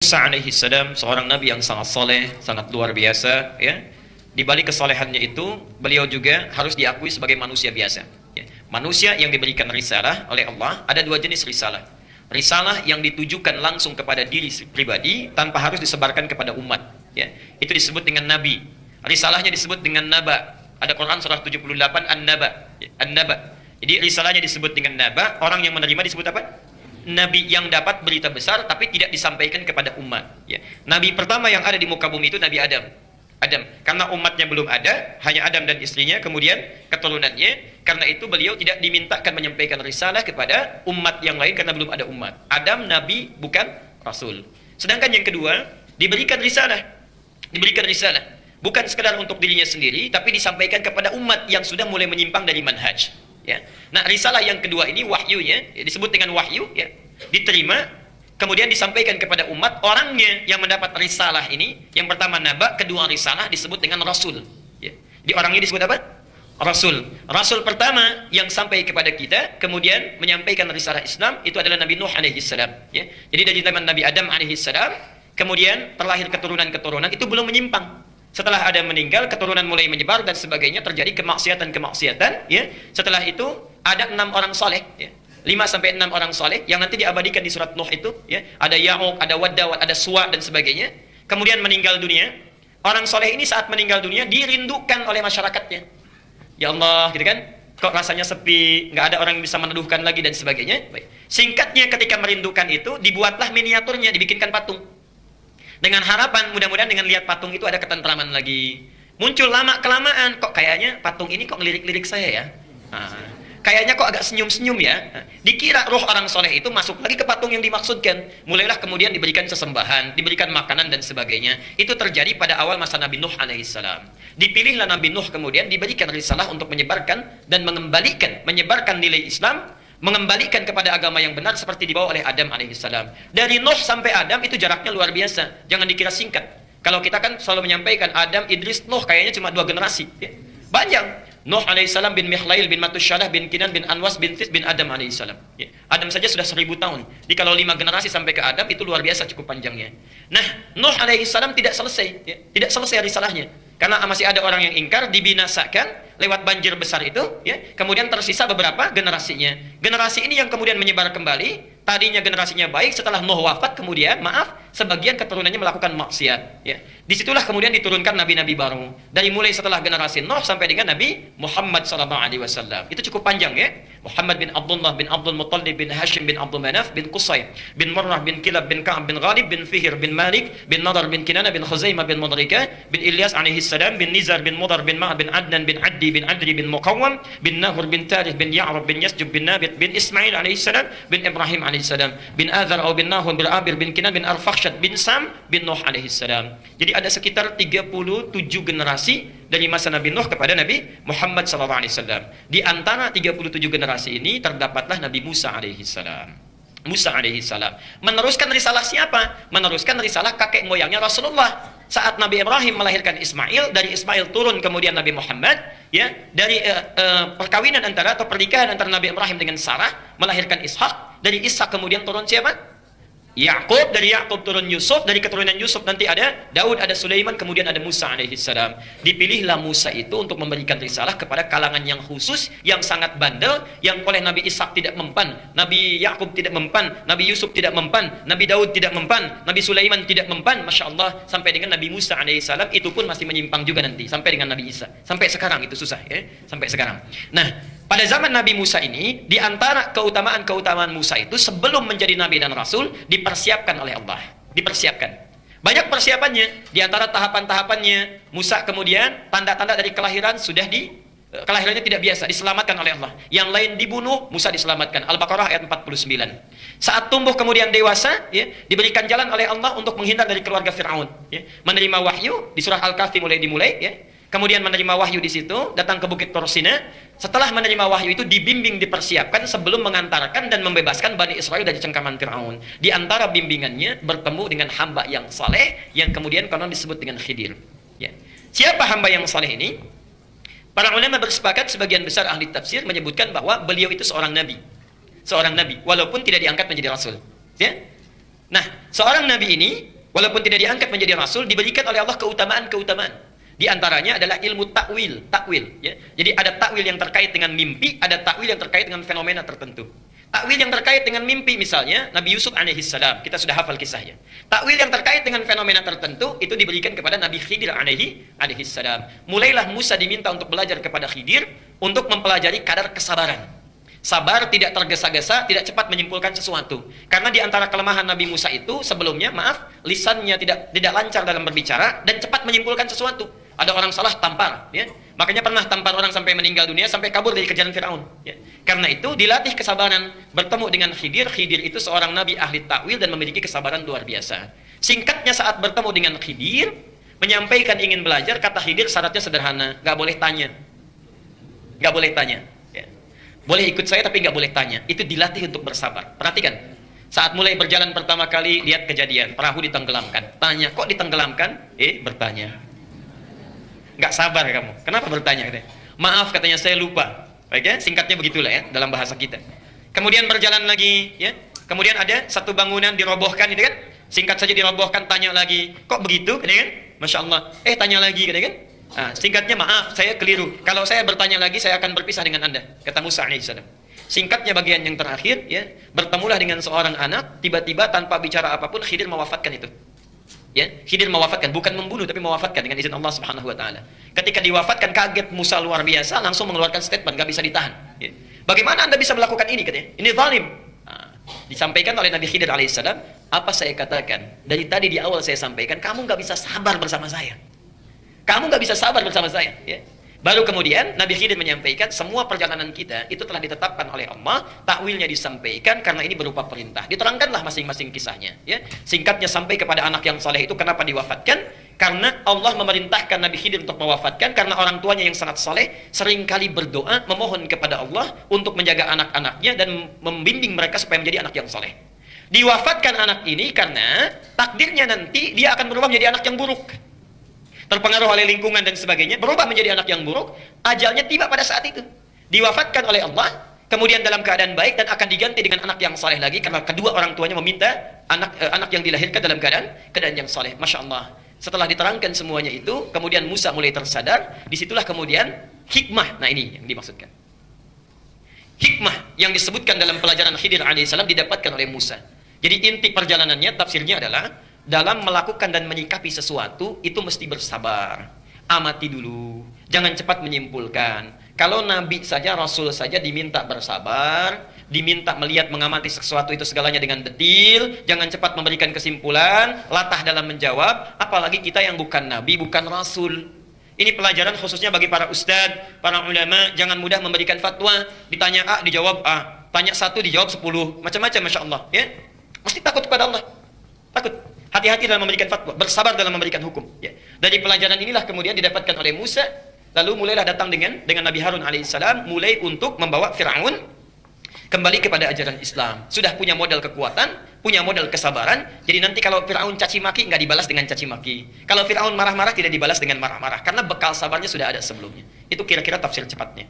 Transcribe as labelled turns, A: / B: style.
A: Musa alaihi salam seorang nabi yang sangat soleh, sangat luar biasa, ya. Di balik kesolehannya itu, beliau juga harus diakui sebagai manusia biasa, ya. Manusia yang diberikan risalah oleh Allah, ada dua jenis risalah. Risalah yang ditujukan langsung kepada diri pribadi tanpa harus disebarkan kepada umat, ya. Itu disebut dengan nabi. Risalahnya disebut dengan naba. Ada Quran surah 78 An-Naba, ya. An-Naba. Jadi risalahnya disebut dengan naba, orang yang menerima disebut apa? Nabi yang dapat berita besar tapi tidak disampaikan kepada umat, ya. Nabi pertama yang ada di muka bumi itu Nabi Adam. Karena umatnya belum ada, hanya Adam dan istrinya, kemudian keturunannya. Karena itu beliau tidak dimintakan menyampaikan risalah kepada umat yang lain karena belum ada umat. Adam nabi, bukan rasul. Sedangkan yang kedua, diberikan risalah. Bukan sekedar untuk dirinya sendiri, tapi disampaikan kepada umat yang sudah mulai menyimpang dari manhaj, ya. Nah, risalah yang kedua ini wahyunya, ya, disebut dengan wahyu, ya, diterima, kemudian disampaikan kepada umat. Orangnya yang mendapat risalah ini, yang pertama naba, kedua risalah, disebut dengan rasul, ya. Di orangnya disebut apa? Rasul. Rasul pertama yang sampai kepada kita, kemudian menyampaikan risalah Islam, itu adalah Nabi Nuh alaihi salam, ya. Jadi dari zaman Nabi Adam alaihi salam, kemudian terlahir keturunan-keturunan, itu belum menyimpang. Setelah Adam meninggal, keturunan mulai menyebar dan sebagainya, terjadi kemaksiatan, ya. Setelah itu ada 6 orang soleh, ya. 5 sampai 6 orang soleh yang nanti diabadikan di surat Nuh itu, ya. Ada Ya'uq, ada Wadda, ada Suwa dan sebagainya. Kemudian meninggal dunia. Orang soleh ini saat meninggal dunia dirindukan oleh masyarakatnya. Ya Allah, gitu kan? Kok rasanya sepi, nggak ada orang yang bisa meneduhkan lagi dan sebagainya. Baik. Singkatnya, ketika merindukan itu, dibuatlah miniaturnya, dibikinkan patung. Dengan harapan mudah-mudahan dengan lihat patung itu ada ketentraman lagi. Muncul lama-kelamaan, kok kayaknya patung ini kok ngelirik-lirik saya ya. Nah, kayaknya kok agak senyum-senyum ya. Nah, dikira roh orang soleh itu masuk lagi ke patung yang dimaksudkan. Mulailah kemudian diberikan sesembahan, diberikan makanan dan sebagainya. Itu terjadi pada awal masa Nabi Nuh alaihissalam. Dipilihlah Nabi Nuh kemudian diberikan risalah untuk menyebarkan dan menyebarkan nilai Islam, mengembalikan kepada agama yang benar seperti dibawa oleh Adam alaihissalam. Dari Nuh sampai Adam itu jaraknya luar biasa. Jangan dikira singkat. Kalau kita kan selalu menyampaikan Adam, Idris, Nuh kayaknya cuma 2 generasi, ya. Panjang. Nuh alaihissalam bin Mikhlail bin Matusyalah bin Kinan bin Anwas bin Tis bin Adam alaihissalam, ya. Adam saja sudah 1000 tahun. Jadi kalau 5 generasi sampai ke Adam itu luar biasa cukup panjangnya. Nah, Nuh alaihissalam tidak selesai, ya. Tidak selesai risalahnya. Karena masih ada orang yang ingkar, dibinasakan lewat banjir besar itu, ya. Kemudian tersisa beberapa generasinya. Generasi ini yang kemudian menyebar kembali. Tadinya generasinya baik, setelah Nuh wafat kemudian, sebagian keturunannya melakukan maksiat, ya. Disitulah kemudian diturunkan nabi-nabi baru. Dari mulai setelah generasi Nuh sampai dengan Nabi Muhammad SAW. Itu cukup panjang, ya. Muhammad bin Abdullah bin Abdul Muttalib bin Hashim bin Abdul Manaf bin Qusay bin Murrah bin Kilab bin Ka'ab bin Ghalib bin Fihir bin Malik bin Nadar bin Kinana bin Khuzaimah bin Mudrika bin Ilyas alaihi salam bin Nizar bin Mudar bin Ma'ad bin Adnan bin Addi bin Adri bin Muqawwam bin Nahur bin Tarikh bin Ya'rab bin Yasjub bin Nabit bin Ismail alaihi salam bin Ibrahim alaihi salam bin Azar atau bin Nahur bin Abir bin Kinan bin Arfakhshad bin Sam bin Nuh alaihi salam. Jadi ada sekitar 37 generasi dari masa Nabi Nuh kepada Nabi Muhammad SAW. Di antara 37 generasi ini terdapatlah Nabi Musa alaihissalam. Musa alaihissalam meneruskan risalah siapa? Meneruskan risalah kakek moyangnya Rasulullah. Saat Nabi Ibrahim melahirkan Ismail, dari Ismail turun kemudian Nabi Muhammad, ya. Dari perkawinan antara atau pernikahan antara Nabi Ibrahim dengan Sarah melahirkan Ishak. Dari Ishak kemudian turun siapa? Yakub. Dari Yakub turun Yusuf. Dari keturunan Yusuf nanti ada Daud, ada Sulaiman, kemudian ada Musa alaihissalam. Dipilihlah Musa itu untuk memberikan risalah kepada kalangan yang khusus, yang sangat bandel, yang oleh Nabi Ishak tidak mempan, Nabi Yakub tidak mempan, Nabi Yusuf tidak mempan, Nabi Daud tidak mempan, Nabi Sulaiman tidak mempan. Masya Allah, sampai dengan Nabi Musa alaihissalam itu pun masih menyimpang juga nanti, sampai dengan Nabi Isa. Sampai sekarang itu susah, ya. Sampai sekarang. Nah, pada zaman Nabi Musa ini, di antara keutamaan-keutamaan Musa itu, sebelum menjadi Nabi dan Rasul, dipersiapkan oleh Allah. Dipersiapkan. Banyak persiapannya. Di antara tahapan-tahapannya, Musa kemudian, tanda-tanda dari kelahiran sudah kelahirannya tidak biasa, diselamatkan oleh Allah. Yang lain dibunuh, Musa diselamatkan. Al-Baqarah ayat 49. Saat tumbuh kemudian dewasa, ya, diberikan jalan oleh Allah untuk menghindar dari keluarga Fir'aun. Ya. Menerima wahyu, di surah Al-Kahfi dimulai, ya. Kemudian menerima wahyu di situ, datang ke Bukit Tursina. Setelah menerima wahyu itu dibimbing, dipersiapkan sebelum mengantarkan dan membebaskan Bani Israel dari cengkaman Fir'aun. Di antara bimbingannya bertemu dengan hamba yang saleh yang kemudian konon disebut dengan Khidir. Ya. Siapa hamba yang saleh ini? Para ulama bersepakat, sebagian besar ahli tafsir menyebutkan bahwa beliau itu seorang nabi. Seorang nabi, walaupun tidak diangkat menjadi rasul. Ya. Nah, seorang nabi ini walaupun tidak diangkat menjadi rasul, diberikan oleh Allah keutamaan-keutamaan. Di antaranya adalah ilmu takwil, ya. Jadi ada takwil yang terkait dengan mimpi, ada takwil yang terkait dengan fenomena tertentu. Takwil yang terkait dengan mimpi, misalnya Nabi Yusuf alaihissalam, kita sudah hafal kisahnya. Takwil yang terkait dengan fenomena tertentu itu diberikan kepada Nabi Khidir alaihissalam. Mulailah Musa diminta untuk belajar kepada Khidir untuk mempelajari kadar kesabaran. Sabar, tidak tergesa-gesa, tidak cepat menyimpulkan sesuatu. Karena di antara kelemahan Nabi Musa itu sebelumnya, lisannya tidak lancar dalam berbicara dan cepat menyimpulkan sesuatu. Ada orang salah, tampar, ya. Makanya pernah tampar orang sampai meninggal dunia, sampai kabur dari kejaran Firaun, ya. Karena itu dilatih kesabaran, bertemu dengan Khidir. Khidir itu seorang nabi ahli takwil dan memiliki kesabaran luar biasa. Singkatnya, saat bertemu dengan Khidir, menyampaikan ingin belajar, kata Khidir syaratnya sederhana, nggak boleh tanya. Nggak boleh tanya, ya. Boleh ikut saya tapi nggak boleh tanya. Itu dilatih untuk bersabar. Perhatikan, saat mulai berjalan pertama kali, lihat kejadian, perahu ditenggelamkan. Tanya, kok ditenggelamkan? Bertanya. Nggak sabar kamu. Kenapa bertanya? Maaf, katanya, saya lupa. Baik ya, singkatnya begitulah ya dalam bahasa kita. Kemudian berjalan lagi, ya. Kemudian ada satu bangunan dirobohkan, gitu kan? Singkat saja dirobohkan, tanya lagi. Kok begitu? Gitu kan? Masya Allah. Tanya lagi, gitu kan? Nah, singkatnya, maaf, saya keliru. Kalau saya bertanya lagi, saya akan berpisah dengan Anda, kata Musa alaihissalam. Singkatnya bagian yang terakhir, ya, bertemulah dengan seorang anak, tiba-tiba tanpa bicara apapun, Khidir mewafatkan itu. Ya, Khidir mewafatkan, bukan membunuh tapi mewafatkan dengan izin Allah Subhanahu wa taala. Ketika diwafatkan, kaget Musa luar biasa, langsung mengeluarkan statement, nggak bisa ditahan. Ya. Bagaimana Anda bisa melakukan ini, katanya? Ini zalim. Nah, disampaikan oleh Nabi Khidir alaihissalam, apa saya katakan? Dari tadi di awal saya sampaikan, kamu nggak bisa sabar bersama saya. Kamu nggak bisa sabar bersama saya, ya. Baru kemudian Nabi Khidir menyampaikan semua perjalanan kita itu telah ditetapkan oleh Allah, takwilnya disampaikan karena ini berupa perintah. Diterangkanlah masing-masing kisahnya, ya. Singkatnya sampai kepada anak yang saleh itu kenapa diwafatkan? Karena Allah memerintahkan Nabi Khidir untuk mewafatkan karena orang tuanya yang sangat saleh seringkali berdoa memohon kepada Allah untuk menjaga anak-anaknya dan membimbing mereka supaya menjadi anak yang saleh. Diwafatkan anak ini karena takdirnya nanti dia akan berubah menjadi anak yang buruk. Terpengaruh oleh lingkungan dan sebagainya, berubah menjadi anak yang buruk, ajalnya tiba pada saat itu. Diwafatkan oleh Allah, kemudian dalam keadaan baik dan akan diganti dengan anak yang saleh lagi karena kedua orang tuanya meminta anak yang dilahirkan dalam keadaan yang saleh. Masya Allah. Setelah diterangkan semuanya itu, kemudian Musa mulai tersadar, disitulah kemudian hikmah. Nah, ini yang dimaksudkan. Hikmah yang disebutkan dalam pelajaran Khidir alaihissalam didapatkan oleh Musa. Jadi inti perjalanannya, tafsirnya adalah dalam melakukan dan menyikapi sesuatu itu mesti bersabar. Amati dulu, jangan cepat menyimpulkan. Kalau Nabi saja, Rasul saja diminta bersabar, diminta melihat, mengamati sesuatu itu segalanya dengan detil, jangan cepat memberikan kesimpulan, latah dalam menjawab, apalagi kita yang bukan Nabi, bukan Rasul. Ini pelajaran khususnya bagi para ustadz, para ulama, jangan mudah memberikan fatwa. Ditanya A, dijawab A, tanya 1, dijawab 10, macam-macam, Masya Allah, ya. Mesti takut kepada Allah, takut. Hati-hati dalam memberikan fatwa, bersabar dalam memberikan hukum, ya. Dari pelajaran inilah kemudian didapatkan oleh Musa, lalu mulailah datang dengan Nabi Harun alaihissalam, mulai untuk membawa Fir'aun kembali kepada ajaran Islam. Sudah punya modal kekuatan, punya modal kesabaran, jadi nanti kalau Fir'aun caci maki, nggak dibalas dengan caci maki. Kalau Fir'aun marah-marah, tidak dibalas dengan marah-marah, karena bekal sabarnya sudah ada sebelumnya. Itu kira-kira tafsir cepatnya.